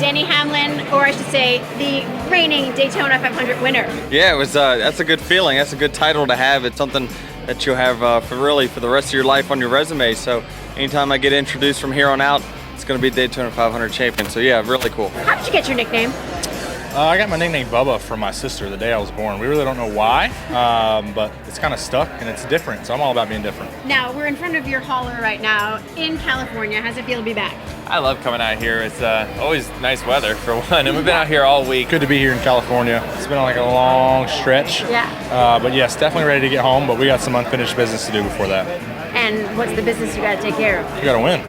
Denny Hamlin, or I should say, the reigning Daytona 500 winner. Yeah, it was. That's a good feeling. That's a good title to have. It's something that you'll have for the rest of your life on your resume. So anytime I get introduced from here on out, it's going to be Daytona 500 champion. So yeah, really cool. How did you get your nickname? I got my nickname Bubba from my sister the day I was born. We really don't know why, but it's kind of stuck and it's different. So I'm all about being different. Now, we're in front of your hauler right now in California. How's it feel to be back? I love coming out here. It's always nice weather for one, and we've been out here all week. Good to be here in California. It's been like a long stretch. Yeah. But yes, definitely ready to get home, but we got some unfinished business to do before that. And what's the business you got to take care of? You got to win.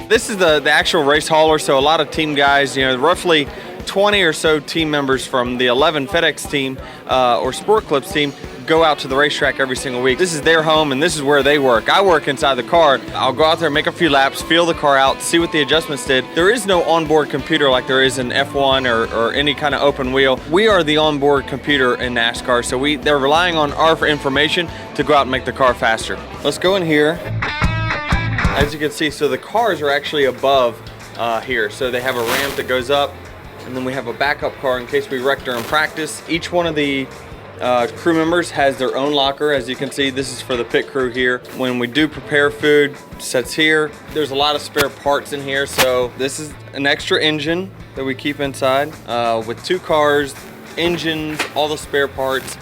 This is the actual race hauler, so a lot of team guys, roughly 20 or so team members from the 11 FedEx team or Sport Clips team go out to the racetrack every single week. This is their home and this is where they work. I work inside the car. I'll go out there, make a few laps, feel the car out, see what the adjustments did. There is no onboard computer like there is in F1 or any kind of open wheel. We are the onboard computer in NASCAR, so they're relying on our information to go out and make the car faster. Let's go in here. As you can see, so the cars are actually above here. So they have a ramp that goes up, and then we have a backup car in case we wreck during practice. Each one of the crew members has their own locker. As you can see, this is for the pit crew here. When we do prepare food, sets here. There's a lot of spare parts in here. So this is an extra engine that we keep inside with 2 cars, engines, all the spare parts.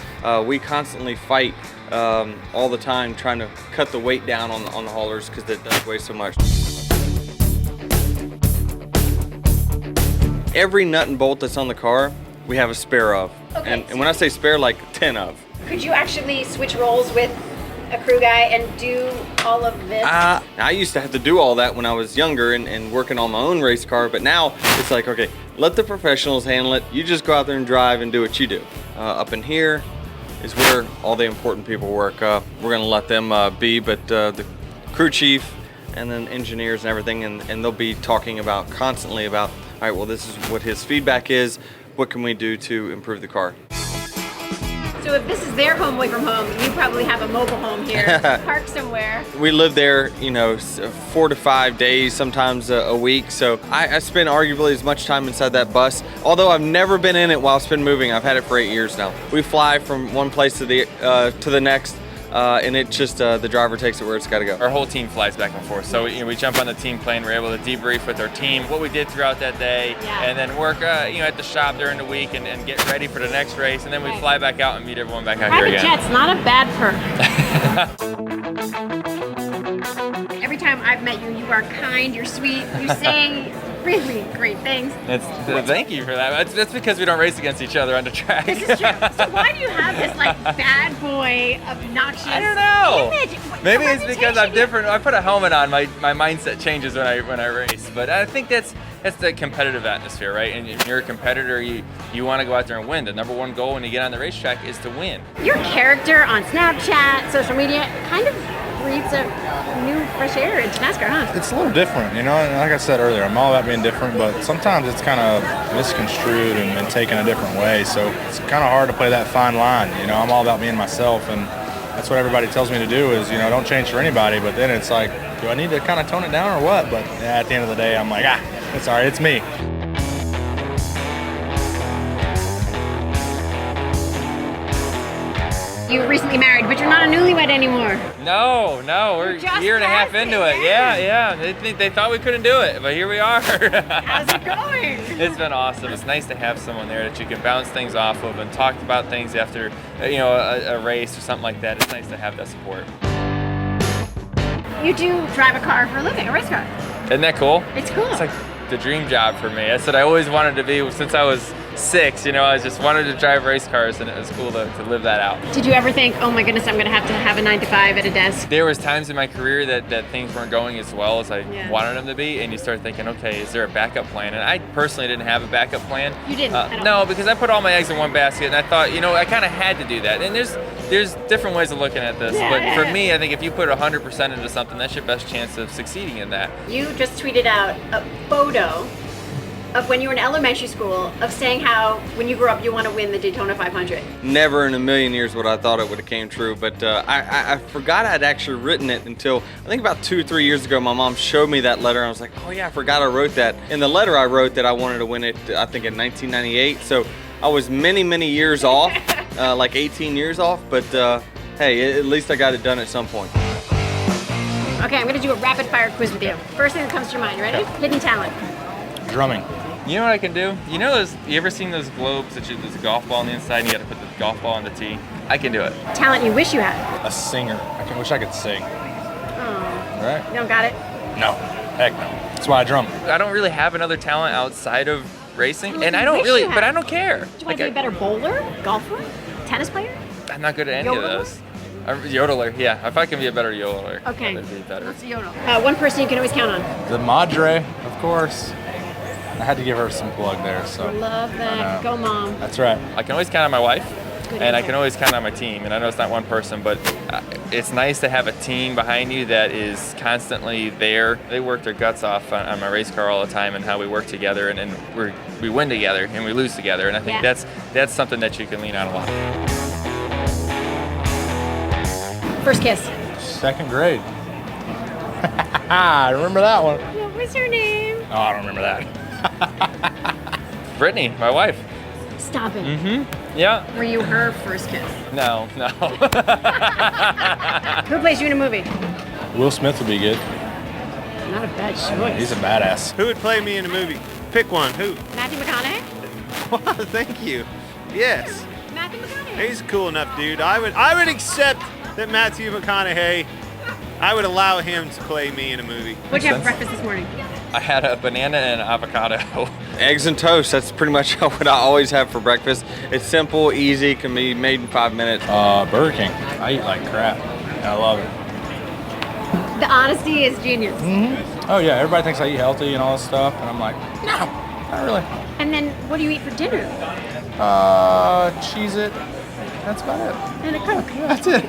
We constantly fight all the time trying to cut the weight down on the haulers because it does weigh so much. Every nut and bolt that's on the car, we have a spare of. Okay. And when I say spare, like 10 of. Could you actually switch roles with a crew guy and do all of this? I used to have to do all that when I was younger and working on my own race car, but now it's like, okay, let the professionals handle it. You just go out there and drive and do what you do. Up in here is where all the important people work. We're gonna let them be, but the crew chief and then engineers and everything, and they'll be talking constantly about, all right, well, this is what his feedback is. What can we do to improve the car? So if this is their home away from home, you probably have a mobile home here, parked somewhere. We live there, 4 to 5 days, sometimes a week. So I spend arguably as much time inside that bus. Although I've never been in it while it's been moving. I've had it for 8 years now. We fly from one place to the next. And it just, the driver takes it where it's got to go. Our whole team flies back and forth. So we jump on the team plane, we're able to debrief with our team, what we did throughout that day, and then work at the shop during the week and get ready for the next race. And then we fly back out and meet everyone back out here again. Private jet's not a bad perk. Every time I've met you, you are kind, you're sweet, you say really great things. Thank you for that. That's because we don't race against each other on the track. This is true. So why do you have this bad boy, obnoxious I don't know. image? Maybe it's because I'm different. I put a helmet on, my mindset changes when I race. But I think that's the competitive atmosphere, right? And if you're a competitor, you want to go out there and win. The number one goal when you get on the racetrack is to win. Your character on Snapchat, social media, kind of breathes a new fresh air into NASCAR, huh? It's a little different, and like I said earlier, I'm all about being different, but sometimes it's kind of misconstrued and taken a different way, so it's kind of hard to play that fine line. I'm all about being myself, and that's what everybody tells me to do is, don't change for anybody, but then it's like, do I need to kind of tone it down or what? But at the end of the day, I'm like, it's all right, it's me. You recently married, but you're not a newlywed anymore. No, we're a year and a half into it. Yeah. They thought we couldn't do it, but here we are. How's it going? It's been awesome. It's nice to have someone there that you can bounce things off of and talk about things after, a race or something like that. It's nice to have that support. You do drive a car for a living, a race car. Isn't that cool? It's cool. It's like the dream job for me. That's what I always wanted to be since I was 6, I just wanted to drive race cars, and it was cool to live that out. Did you ever think, oh my goodness, I'm gonna have to have a 9 to 5 at a desk? There was times in my career that things weren't going as well as I wanted them to be, and you start thinking, okay, is there a backup plan? And I personally didn't have a backup plan. You didn't? No, because I put all my eggs in one basket, and I thought, I kind of had to do that. And there's different ways of looking at this, but for me, I think if you put 100% into something, that's your best chance of succeeding in that. You just tweeted out a photo of when you were in elementary school of saying how when you grow up you want to win the Daytona 500? Never in a million years would I thought it would have came true, but I forgot I'd actually written it until I think about 2 or 3 years ago. My mom showed me that letter and I was like, oh yeah, I forgot I wrote that. In the letter I wrote that I wanted to win it, I think in 1998, so I was many years off, like 18 years off, but hey, at least I got it done at some point. Okay, I'm gonna do a rapid fire quiz with you. First thing that comes to your mind, ready? Hidden talent. Drumming. You know what I can do? You know those? You ever seen those globes that there's a golf ball on the inside and you got to put the golf ball on the tee? I can do it. Talent you wish you had. A singer. Wish I could sing. Oh, Right? you don't got it? No. Heck no. That's why I drum. I don't really have another talent outside of racing, Well, and you I don't wish really, you had. but I don't care. Do you want to be a better bowler, golfer, tennis player? I'm not good at any Yodeler? of those. Yodeler, yeah. If I can be a better yodeler, Okay. that'd be better. What's a yodel? One person you can always count on. The Madre, of course. I had to give her some plug there, so. Love that. Go, Mom. That's right. I can always count on my wife, Good and I answer. can always count on my team. And I know it's not one person, but it's nice to have a team behind you that is constantly there. They work their guts off on my race car all the time, and how we work together, and we win together and we lose together. And I think Yeah. that's something that you can lean on a lot. First kiss. 2nd grade. I remember that one. What was her name? Oh, I don't remember that. Brittany, my wife. Stop it. Yeah. Were you her first kiss? No. Who plays you in a movie? Will Smith would be good. Not a bad choice. He's a badass. Who would play me in a movie? Pick one. Who? Matthew McConaughey? Thank you. Yes. Matthew McConaughey. He's a cool enough dude. I would accept that Matthew McConaughey, I would allow him to play me in a movie. What'd you have for Makes breakfast this morning? I had a banana and an avocado. Eggs and toast, that's pretty much what I always have for breakfast. It's simple, easy, can be made in 5 minutes. Burger King. I eat like crap. I love it. The honesty is genius. Oh yeah, everybody thinks I eat healthy and all this stuff, and I'm like, no, not really. And then what do you eat for dinner? Cheese it. That's about it. And a Coke. That's it.